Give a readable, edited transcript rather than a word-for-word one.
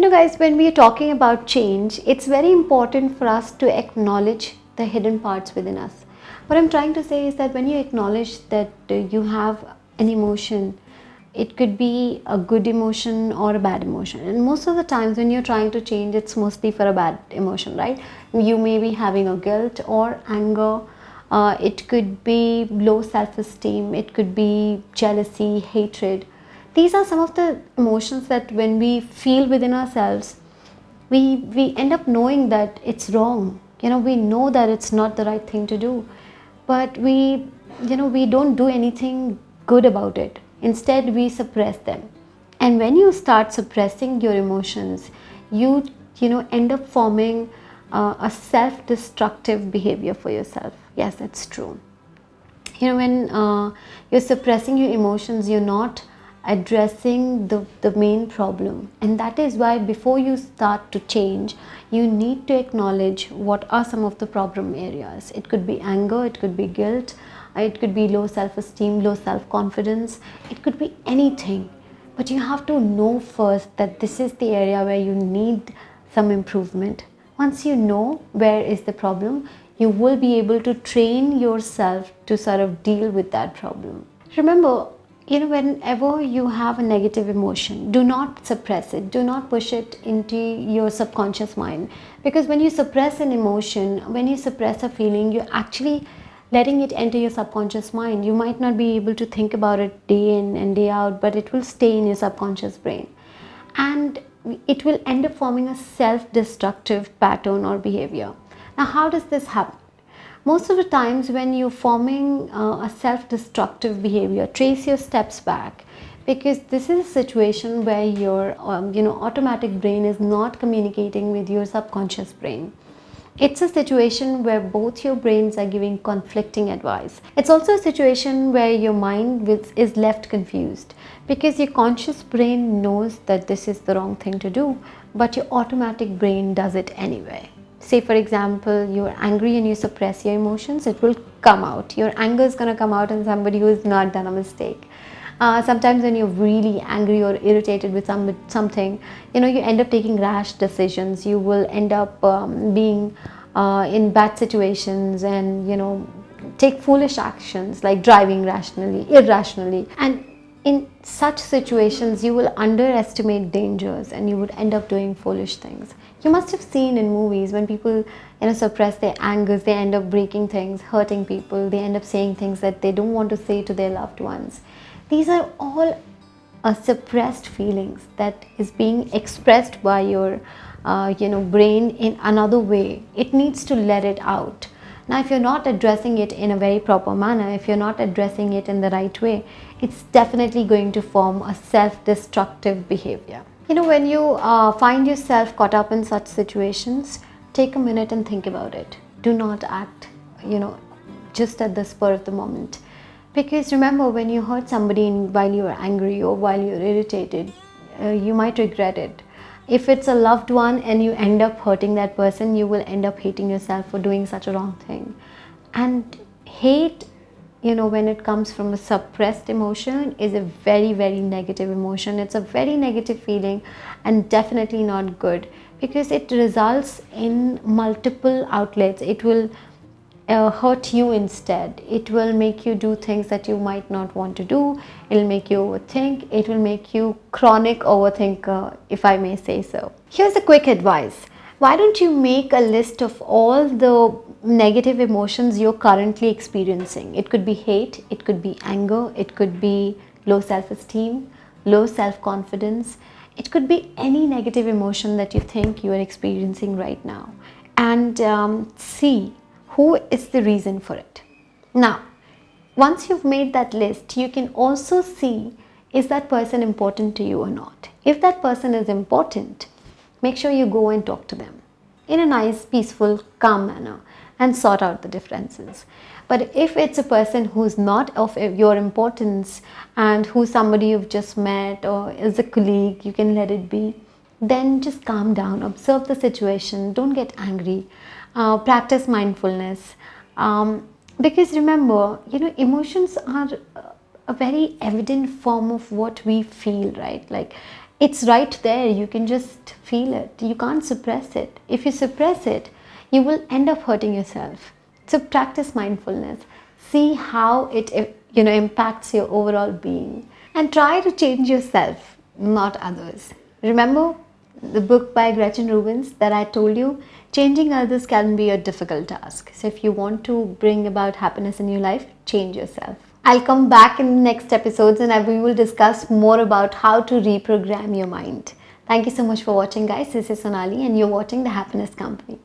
Guys, when we are talking about change, it's very important for us to acknowledge the hidden parts within us. What I'm trying to say is that when you acknowledge that you have an emotion, it could be a good emotion or a bad emotion. And most of the times when you're trying to change, it's mostly for a bad emotion, right? You may be having a guilt or anger. It could be low self-esteem. It could be jealousy, hatred. These are some of the emotions that when we feel within ourselves, we end up knowing that it's wrong. We know that it's not the right thing to do, but we don't do anything good about it. Instead, we suppress them. And when you start suppressing your emotions, you end up forming a self-destructive behavior for yourself. Yes, that's true. When you're suppressing your emotions, you're not addressing the main problem. And that is why before you start to change, you need to acknowledge what are some of the problem areas. It could be anger, it could be guilt, it could be low self-esteem, low self-confidence, it could be anything. But you have to know first that this is the area where you need some improvement. Once you know where is the problem, you will be able to train yourself to sort of deal with that problem. Remember, whenever you have a negative emotion, do not suppress it. Do not push it into your subconscious mind. Because when you suppress an emotion, when you suppress a feeling, you're actually letting it enter your subconscious mind. You might not be able to think about it day in and day out, but it will stay in your subconscious brain. And it will end up forming a self-destructive pattern or behavior. Now, how does this happen? Most of the times when you're forming a self-destructive behavior, trace your steps back, because this is a situation where your automatic brain is not communicating with your subconscious brain. It's a situation where both your brains are giving conflicting advice. It's also a situation where your mind is left confused, because your conscious brain knows that this is the wrong thing to do, but your automatic brain does it anyway. Say for example, you're angry and you suppress your emotions, it will come out. Your anger is going to come out in somebody who has not done a mistake. Sometimes when you're really angry or irritated with something, you end up taking rash decisions. You will end up being in bad situations and, take foolish actions like driving irrationally. And in such situations, you will underestimate dangers and you would end up doing foolish things. You must have seen in movies when people suppress their angers, they end up breaking things, hurting people, they end up saying things that they don't want to say to their loved ones. These are all suppressed feelings that is being expressed by your brain in another way. It needs to let it out. Now, if you're not addressing it in a very proper manner, if you're not addressing it in the right way, it's definitely going to form a self-destructive behavior. When you find yourself caught up in such situations, take a minute and think about it. Do not act, just at the spur of the moment. Because remember, when you hurt somebody while you're angry or while you're irritated, you might regret it. If it's a loved one and you end up hurting that person, you will end up hating yourself for doing such a wrong thing. And hate, when it comes from a suppressed emotion, is a very, very negative emotion. It's a very negative feeling and definitely not good, because it results in multiple outlets. It will hurt you instead. It will make you do things that you might not want to do. It will make you overthink. It will make you chronic overthinker, if I may say so. Here's a quick advice. Why don't you make a list of all the negative emotions you're currently experiencing? It could be hate, it could be anger, it could be low self-esteem, low self-confidence. It could be any negative emotion that you think you are experiencing right now. And see who is the reason for it. Now, once you've made that list, you can also see, is that person important to you or not? If that person is important, make sure you go and talk to them in a nice, peaceful, calm manner and sort out the differences. But if it's a person who's not of your importance and who's somebody you've just met or is a colleague, you can let it be. Then just calm down, observe the situation, don't get angry. Practice mindfulness, because remember, emotions are a very evident form of what we feel, right? Like It's right there. You can just feel it. You can't suppress it. If you suppress it, you will end up hurting yourself. So practice mindfulness. See how it impacts your overall being, and try to change yourself, not others. Remember the book by Gretchen Rubens that I told you? Changing others can be a difficult task. So if you want to bring about happiness in your life, change yourself. I'll come back in the next episodes and we will discuss more about how to reprogram your mind. Thank you so much for watching, guys. This is Sonali and you're watching The Happiness Company.